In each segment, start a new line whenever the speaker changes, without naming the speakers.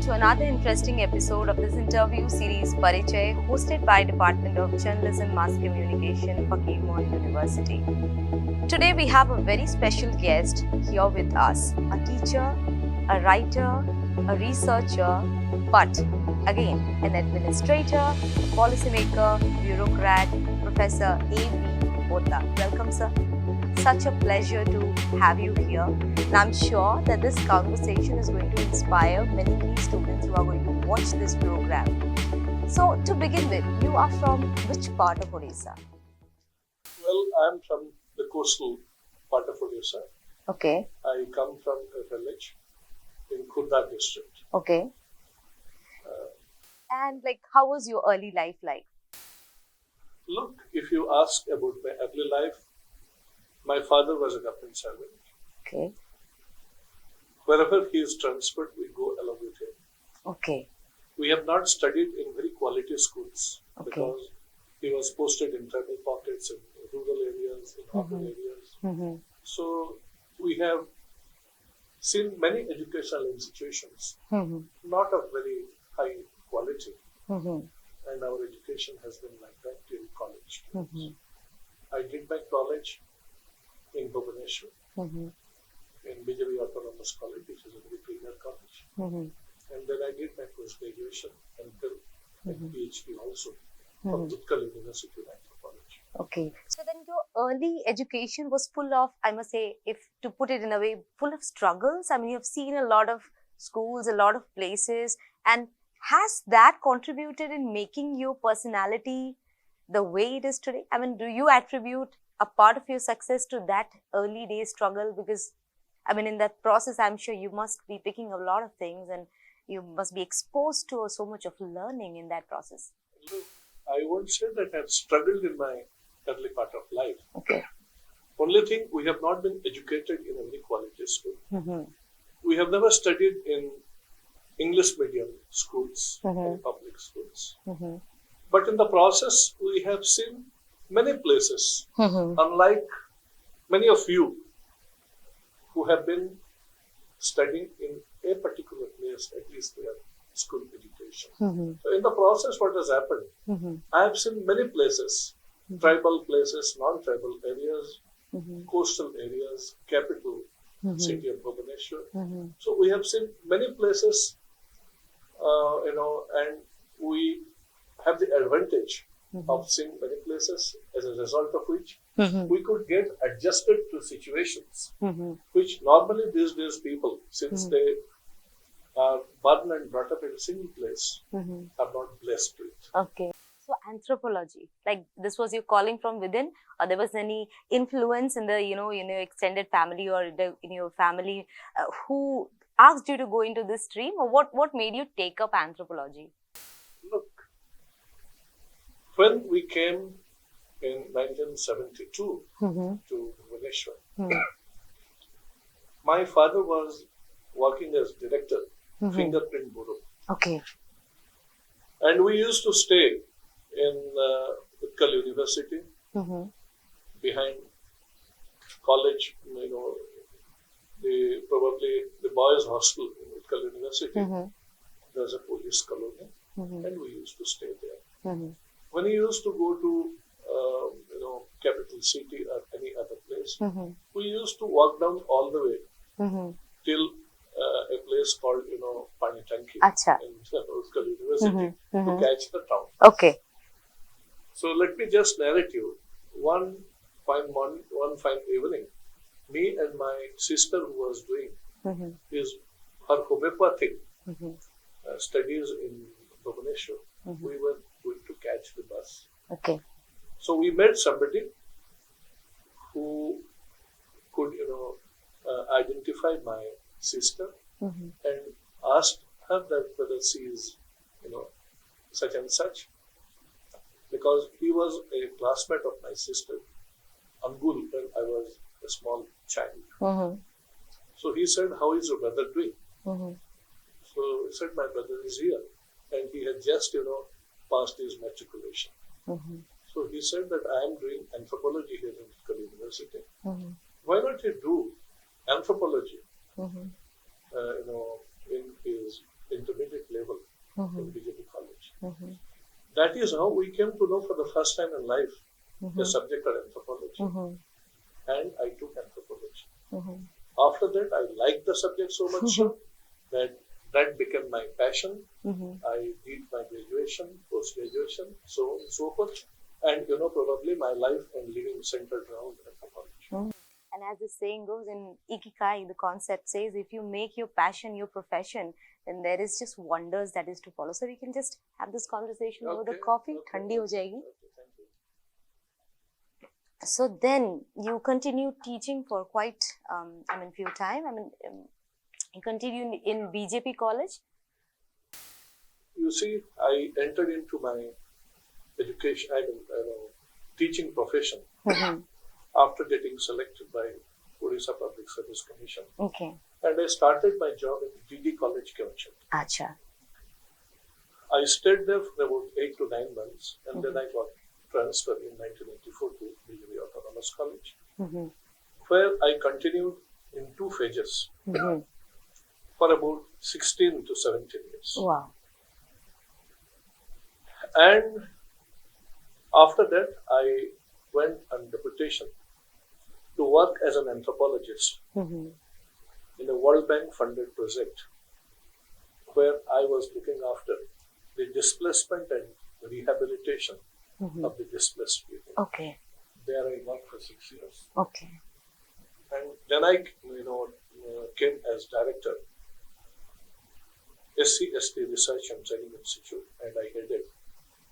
to another interesting episode of this interview series Parichaya, hosted by Department of Journalism, Mass Communication, FAKIR Mohan University. Today we have a very special guest here with us, a teacher, a writer, a researcher, but again an administrator, a policymaker, bureaucrat, Professor A.B. OTA. Welcome, sir. Such a pleasure to have you here, and I'm sure that this conversation is going to inspire many students who are going to watch this program. So, to begin with, you are from which part of Odisha?
Well, I'm from the coastal part of Odisha.
Okay.
I come from a village in Khurda district.
Okay. And how was your early life like?
Look, if you ask about my early life, my father was a government servant.
Okay.
Wherever he is transferred, we go along with him.
Okay.
We have not studied in very quality schools because he was posted in tribal pockets, in rural areas, in urban areas. So we have seen many educational institutions, not of very high quality. And our education has been like that till college. I did my college in Bhubaneswar, in BJP Autonomous College, which is a very premier college. And then I did my post-graduation until my PhD also from Utkal University of Anthropology.
Okay. So then your early education was full of, I must say, if to put it in a way, full of struggles. I mean, you've seen a lot of schools, a lot of places, and has that contributed in making your personality the way it is today? I mean, do you attribute a part of your success to that early day struggle? Because, I mean, in that process, I'm sure you must be picking a lot of things and you must be exposed to so much of learning in that process.
I won't say that I've struggled in my early part of life.
Okay.
Only thing, we have not been educated in a very quality school. We have never studied in English medium schools and public schools. But in the process, we have seen many places, unlike many of you who have been studying in a particular place, at least their school education. So in the process, what has happened? I have seen many places, tribal places, non-tribal areas, coastal areas, capital city of Bhubaneswar. So we have seen many places, and we have the advantage of seeing many places, as a result of which we could get adjusted to situations which normally these days people, since they are born and brought up in a single place, are not blessed with.
Okay. So anthropology, this was your calling from within, or there was any influence in the, in your extended family or in your family who asked you to go into this stream, or what made you take up anthropology?
Look, when we came in 1972 to Bhubaneswar, my father was working as director, Fingerprint Bureau.
Okay.
And we used to stay in Utkal University, behind college, probably the boys' hostel in Utkal University. There's a police colony, and we used to stay there. When he used to go to, capital city or any other place, we used to walk down all the way till a place called, Panitanki in Utkal University to catch the town.
Okay.
So let me just narrate you. One fine morning, one fine evening, me and my sister who was doing her homeopathic studies in Bhubaneswar, we were going to catch the bus.
Okay.
So we met somebody who could, identify my sister and asked her that whether she is, such and such, because he was a classmate of my sister, Angul, when I was a small child. So he said, "How is your brother doing?" So he said, "My brother is here." And he had just, passed his matriculation. So he said that I am doing anthropology here in Utkal University. Why not you do anthropology, in his intermediate in BJP college. That is how we came to know for the first time in life the subject of anthropology. And I took anthropology. After that, I liked the subject so much so that became my passion. I did my graduation, post-graduation, so on and so forth. And probably my life and living centered around anthropology.
And as the saying goes in Ikigai, the concept says, if you make your passion your profession, then there is just wonders that is to follow. So we can just have this conversation over the coffee. Thandi ho jayegi.
Thank you.
So then you continued teaching for quite, few time. You continued in BJP college.
You see, I entered into my education, teaching profession after getting selected by Odisha Public Service Commission.
Okay.
And I started my job in DD College, Keonchhad.
Acha.
I stayed there for about 8 to 9 months, and then I got transferred in 1984 to BJP Autonomous College, where I continued in 2 phases for about 16 to 17 years.
Wow.
And after that, I went on deputation to work as an anthropologist in a World Bank funded project where I was looking after the displacement and rehabilitation of the displaced people.
Okay.
There I worked for 6 years.
Okay.
And then I came as director, SC/ST Research and Training Institute, and I headed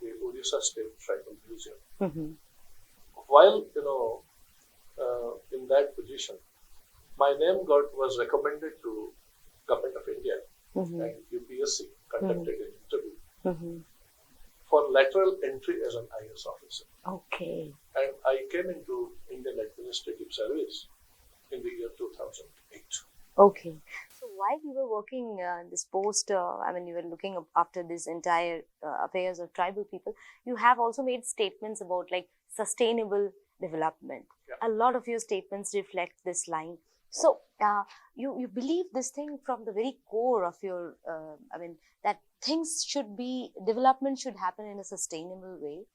the Odisha State Tribal Museum. While in that position, my name was recommended to Government of India, and UPSC conducted an interview for lateral entry as an IAS officer.
Okay.
And I came into Indian Administrative Service in the year 2008.
Okay. So while you were working this post, you were looking after this entire affairs of tribal people, you have also made statements about like sustainable development.
Yeah.
A lot of your statements reflect this line. So you believe this thing from the very core of your, that development should happen in a sustainable way,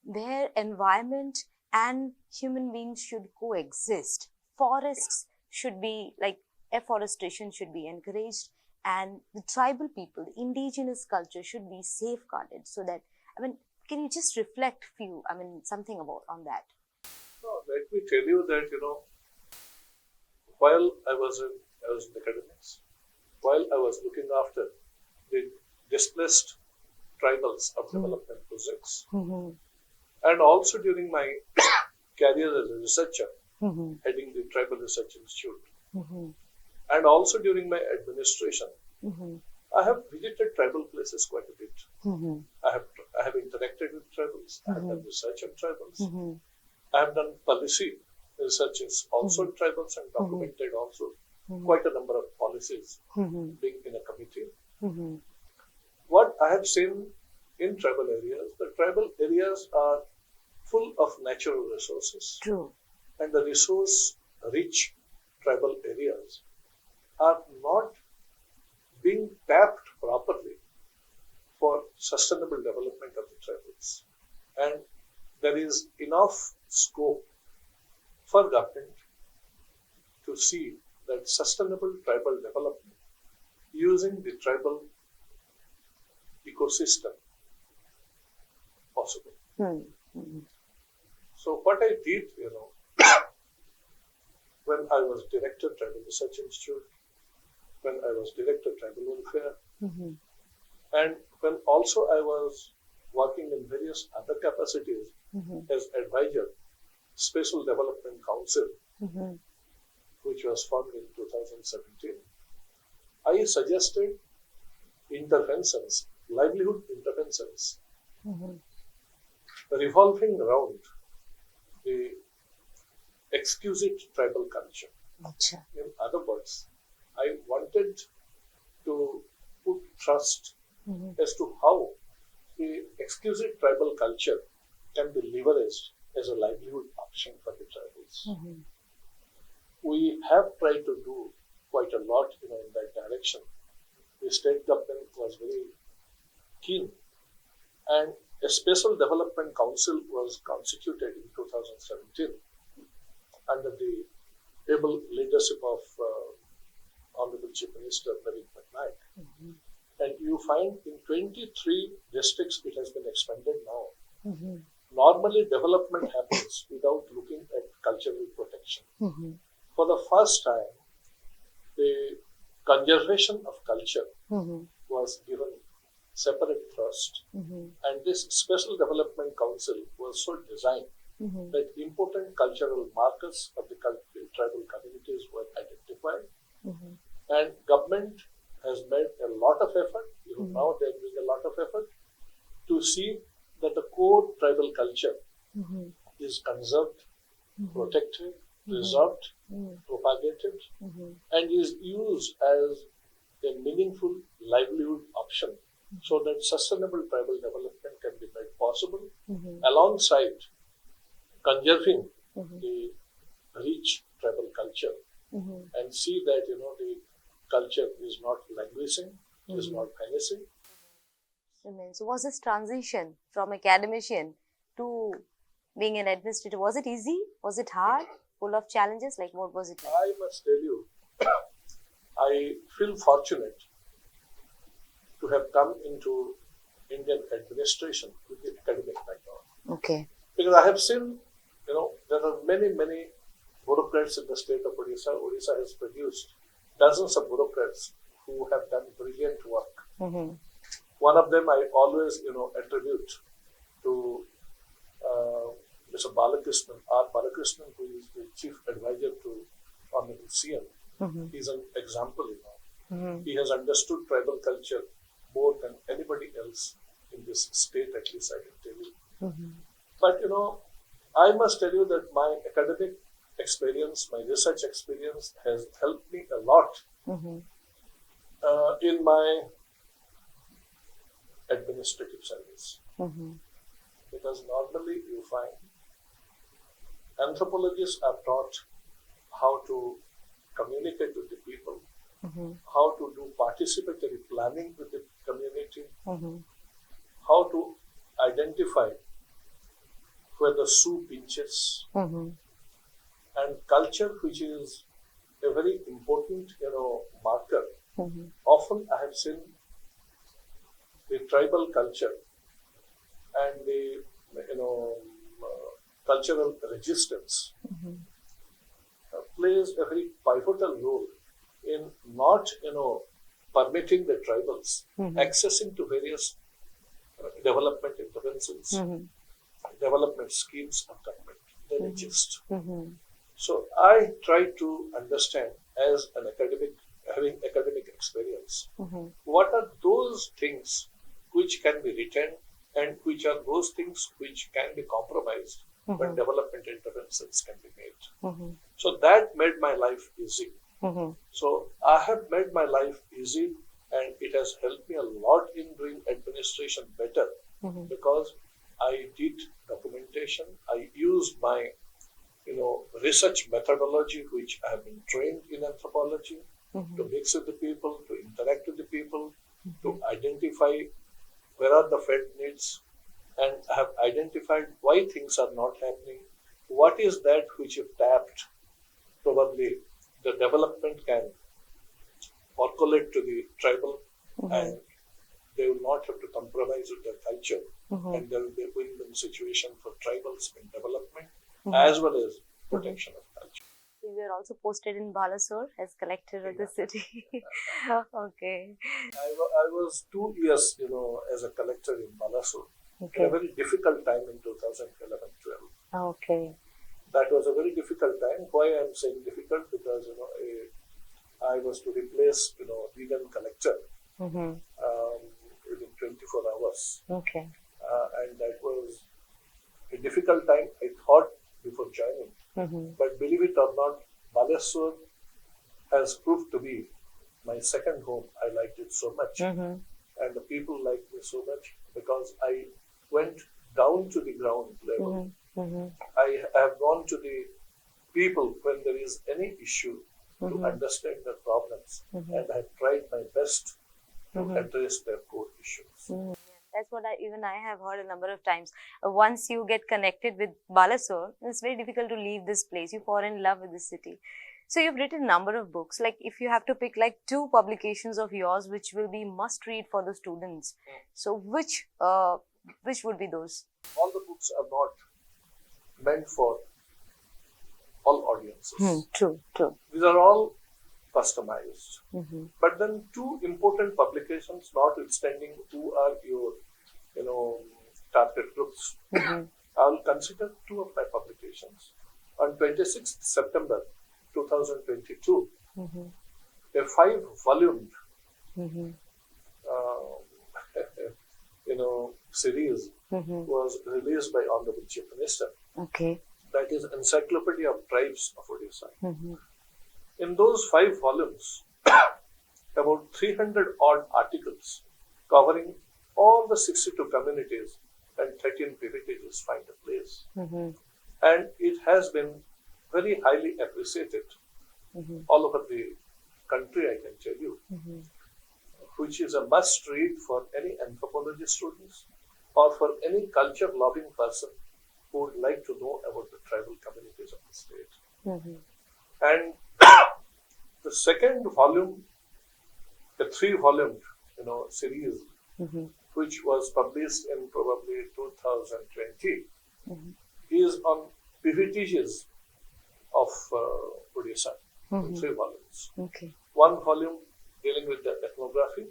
where environment and human beings should coexist. Forests should be afforestation should be encouraged, and the tribal people, the indigenous culture should be safeguarded. So that, can you just reflect something about on that?
No, let me tell you that, while I was in academics, while I was looking after the displaced tribals of development projects, and also during my career as a researcher, heading the Tribal Research Institute, and also during my administration, I have visited tribal places quite a bit. I have interacted with tribals. I have done research on tribals. I have done policy researches also on tribals and documented also quite a number of policies being in a committee. What I have seen in tribal areas, the tribal areas are full of natural resources.
True.
And the resource-rich tribal areas are not being tapped properly for sustainable development of the tribals. And there is enough scope for government to see that sustainable tribal development using the tribal ecosystem possible. So what I did, when I was director Tribal Research Institute, when I was director Tribal Welfare, and when also I was working in various other capacities as advisor, Special Development Council, which was formed in 2017, I suggested interventions, livelihood interventions, revolving around the exquisite tribal culture. In other words, I wanted to put trust as to how the exquisite tribal culture can be leveraged as a livelihood option for the tribals. We have tried to do quite a lot in that direction. The state government was very keen. And a Special Development Council was constituted in 2017 under the able leadership of Honorable Chief Minister Naveen Patnaik. And you find in 23 districts it has been expanded now. Normally, development happens without looking at cultural protection. For the first time, the conservation of culture was given separate thrust. And this Special Development Council was so designed that important cultural markers of the tribal communities were identified. And government has made a lot of effort, now they are doing a lot of effort to see that the core tribal culture is conserved, protected, preserved, propagated, and is used as a meaningful livelihood option so that sustainable tribal development can be made possible alongside conserving the rich tribal culture and see that the culture is not languishing, is not vanishing.
So was this transition from academician to being an administrator, was it easy? Was it hard? Full of challenges? Like what was it like?
I must tell you, I feel fortunate to have come into Indian administration with the academic background.
Okay.
Because I have seen, there are many bureaucrats in the state of Odisha. Odisha has produced dozens of bureaucrats who have done brilliant work. One of them I always, attribute to Mr. Balakrishnan, R. Balakrishnan, who is the chief advisor to Honorable CM. He's an example, He has understood tribal culture more than anybody else in this state, at least I can tell you. But, I must tell you that my academic experience, my research experience has helped me a lot in my administrative service. Because normally you find anthropologists are taught how to communicate with the people, how to do participatory planning with the community, how to identify where the shoe pinches, and culture, which is a very important, marker. Often I have seen the tribal culture and the, cultural resistance plays a very pivotal role in not, permitting the tribals accessing to various development interventions, development schemes of government. They exist. So I try to understand as an academic, having academic experience, what are those things which can be retained and which are those things which can be compromised when development interventions can be made. So that made my life easy. So I have made my life easy and it has helped me a lot in doing administration better because I did documentation, I used my research methodology, which I have been trained in anthropology, to mix with the people, to interact with the people, to identify where are the felt needs, and I have identified why things are not happening, what is that which if tapped, probably the development can percolate to the tribal and they will not have to compromise with their culture and there will be a win-win situation for tribals in development as well as protection of culture.
You were also posted in Balasore as collector of the city. Okay.
I was 2 years, as a collector in Balasore. A very difficult time in 2011-12.
Okay.
That was a very difficult time. Why I am saying difficult? Because, I was to replace, legal collector within 24 hours.
Okay.
And that was a difficult time, I thought, before joining. But believe it or not, Balasore has proved to be my second home. I liked it so much. And the people liked me so much because I went down to the ground level. I have gone to the people when there is any issue to understand their problems and I have tried my best to address their core issues.
That's what I have heard a number of times. Once you get connected with Balasore, it's very difficult to leave this place. You fall in love with the city. So you've written a number of books. Like if you have to pick like 2 publications of yours which will be must read for the students, so which would be those?
All the books are not meant for all audiences.
True.
These are all customized. But then 2 important publications, notwithstanding who are your, target groups. I will consider 2 of my publications. On 26th September 2022, a 5-volume, series was released by Honorable Chief Minister.
Okay.
That is Encyclopedia of Tribes of Odisha. In those 5 volumes, about 300 odd articles covering all the 62 communities and 13 heritages find a place. And it has been very highly appreciated all over the country, I can tell you, which is a must read for any anthropology students or for any culture loving person who would like to know about the tribal communities of the state. And the second volume, the 3-volume, series, which was published in probably 2020, is on heritages of Odisha, in 3 volumes.
Okay.
1 volume dealing with the ethnography,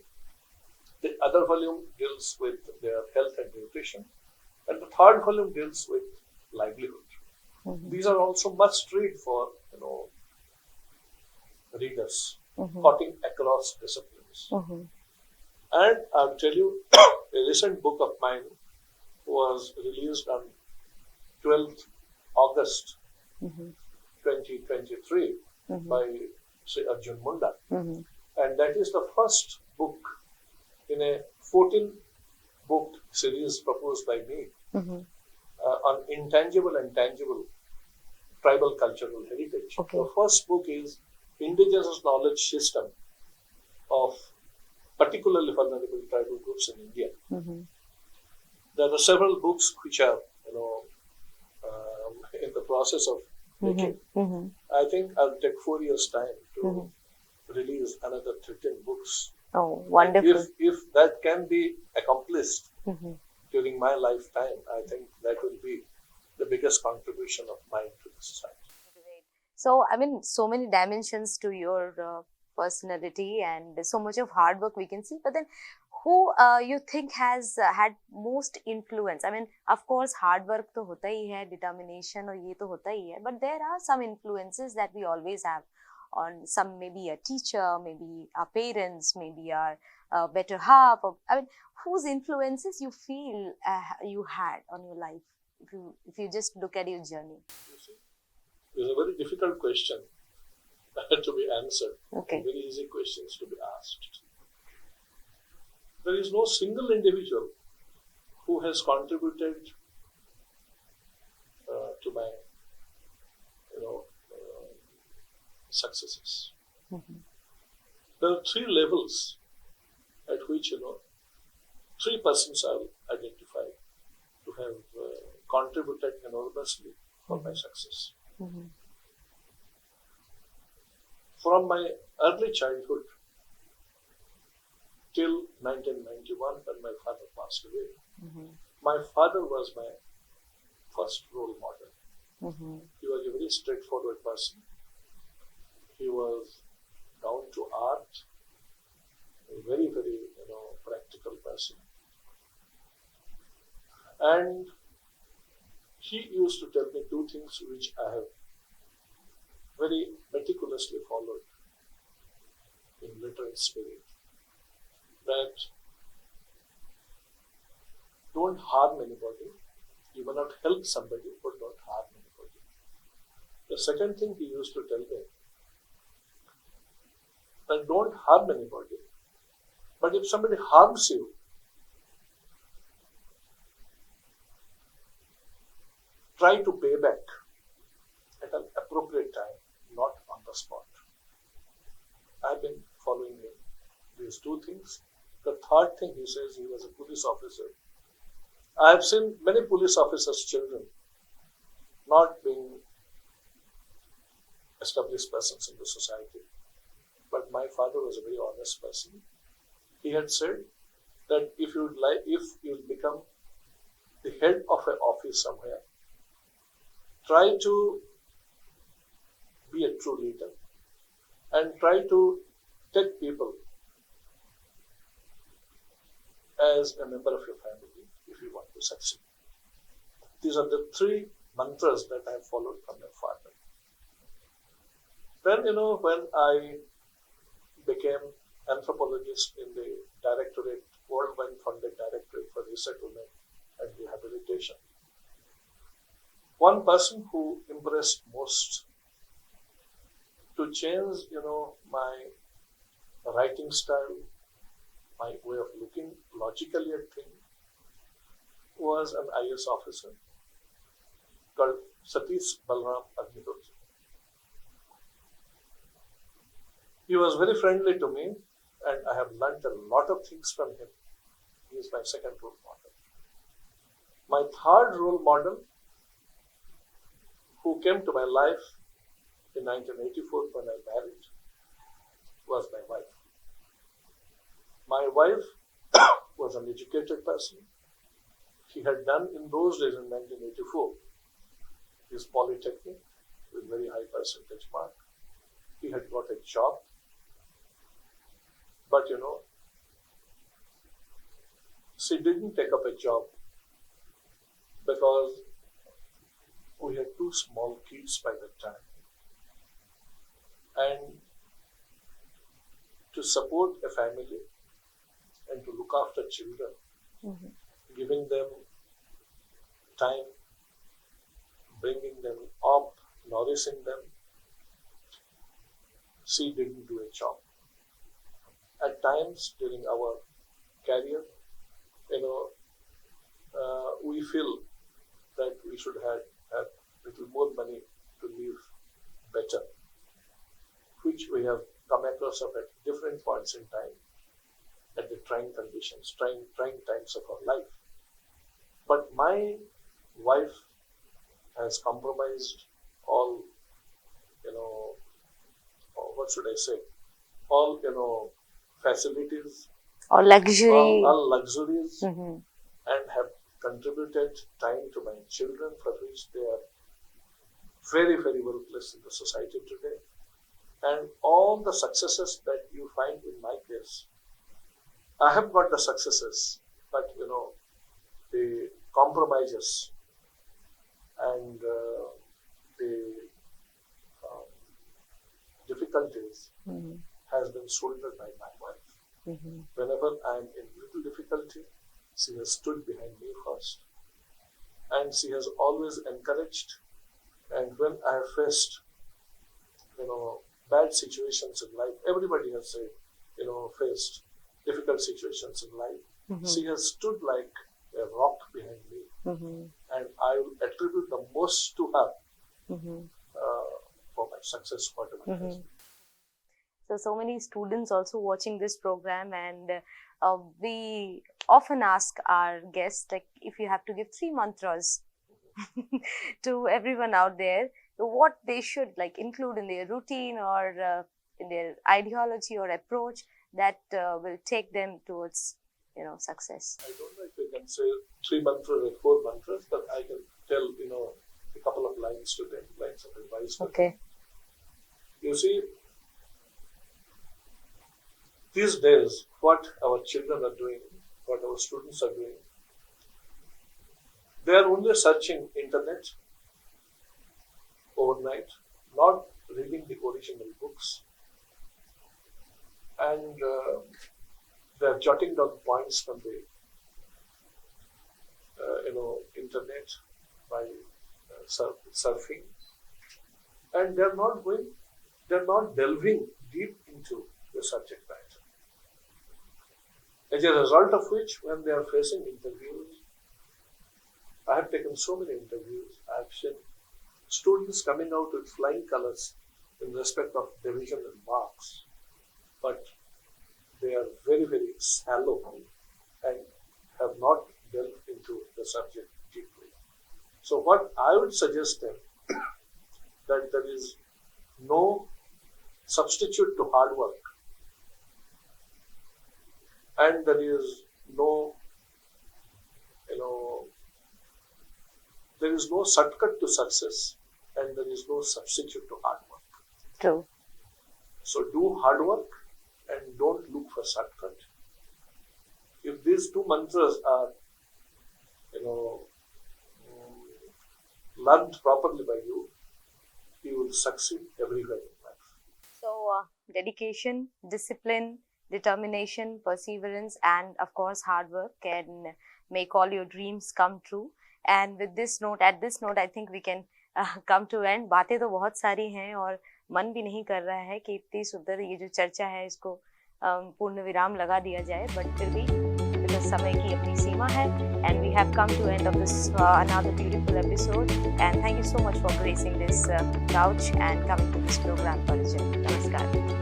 the other volume deals with their health and nutrition, and the 3rd volume deals with livelihood. These are also must read for readers cutting across disciplines. And I'll tell you, a recent book of mine was released on 12th August 2023 by Sri Arjun Munda. And that is the first book in a 14-book series proposed by me on intangible and tangible tribal cultural heritage.
Okay.
The first book is Indigenous Knowledge System of particularly vulnerable tribal groups in India. There are several books which are, in the process of making. I think I'll take 4 years' time to release another 13 books.
Oh, wonderful.
If that can be accomplished during my lifetime, I think that will be the biggest contribution of mine to the society.
Great. So, so many dimensions to your personality and so much of hard work we can see. But then, who you think has had most influence? Of course, hard work to hota hi hai, determination or ye to hota hi hai. But there are some influences that we always have on some, maybe a teacher, maybe our parents, maybe our better half. Whose influences you feel you had on your life? If you just look at your journey.
You see, it's a very difficult question to be answered.
Okay.
Very easy questions to be asked. There is no single individual who has contributed to my, successes. There are 3 levels at which, 3 persons I will identify to have contributed enormously for my success. From my early childhood till 1991, when my father passed away, my father was my first role model. He was a very straightforward person. He was down to earth, a very, very, practical person. And he used to tell me 2 things which I have very meticulously followed in letter and spirit. That don't harm anybody. You may not help somebody, but don't harm anybody. The second thing he used to tell me, that don't harm anybody. But if somebody harms you, try to pay back at an appropriate time, not on the spot. I've been following these 2 things The third thing he says, he was a police officer. I have seen many police officers' children not being established persons in the society. But my father was a very honest person. He had said that if you become the head of an office somewhere, try to be a true leader and try to take people as a member of your family if you want to succeed. These are the three mantras that I have followed from my father. Then, when I became anthropologist in the directorate, worldwide funded directorate for resettlement and rehabilitation, one person who impressed most to change, my writing style, my way of looking logically at things, was an IAS officer called Satish Balram Agnihotra. He was very friendly to me, and I have learned a lot of things from him. He is my second role model. My third role model, who came to my life in 1984 when I married, was my wife. My wife was an educated person. He had done in those days in 1984 his polytechnic with very high percentage mark. He had got a job. But she didn't take up a job because we had two small kids by that time. And to support a family and to look after children, giving them time, bringing them up, nourishing them, she didn't do a job. At times during our career, we feel that we should have little more money to live better, which we have come across at different points in time, at the trying conditions, trying times of our life. But my wife has compromised all, what should I say, all, facilities,
or luxury,
all luxuries, and have contributed time to my children, for which they are very, very well placed in the society today. And all the successes that you find in my case, I have got the successes, but the compromises and the difficulties has been shouldered by my wife. Whenever I am in little difficulty, she has stood behind me first, and she has always encouraged. And when I have faced, bad situations in life, everybody has faced difficult situations in life. She has stood like a rock behind me, and I will attribute the most to her for my success, whatever it has been.
So many students also watching this program, and we often ask our guests, like, if you have to give 3 mantras to everyone out there, what they should include in their routine or in their ideology or approach that will take them towards success.
I don't know if we can say 3 mantras or 4 mantras, but I can tell a couple of lines to them, lines of advice.
Okay.
You see, these days, what our children are doing, what our students are doing, they are only searching internet overnight, not reading the original books, and they are jotting down points from the internet by surfing, and they are not delving deep into the subject matter. As a result of which, when they are facing interviews, I have taken so many interviews, I have seen students coming out with flying colors in respect of division and marks. But they are very, very shallow and have not delved into the subject deeply. So what I would suggest them, that there is no substitute to hard work, and there is no, there is no shortcut to success, and there is no substitute to hard work.
True.
So do hard work and don't look for shortcut. If these two mantras are, learned properly by you, you will succeed everywhere in life.
So, dedication, discipline, determination, perseverance, and of course, hard work can make all your dreams come true. And with this note, at this note, I think we can come to end. बातें तो बहुत सारी हैं और मन भी नहीं कर रहा है कि इतनी सुंदर ये जो चर्चा है इसको पूर्ण विराम लगा दिया जाए, बट फिर भी because समय की अपनी सीमा है. And we have come to end of this another beautiful episode. And thank you so much for gracing this couch and coming to this program, Parichaya. Namaskar.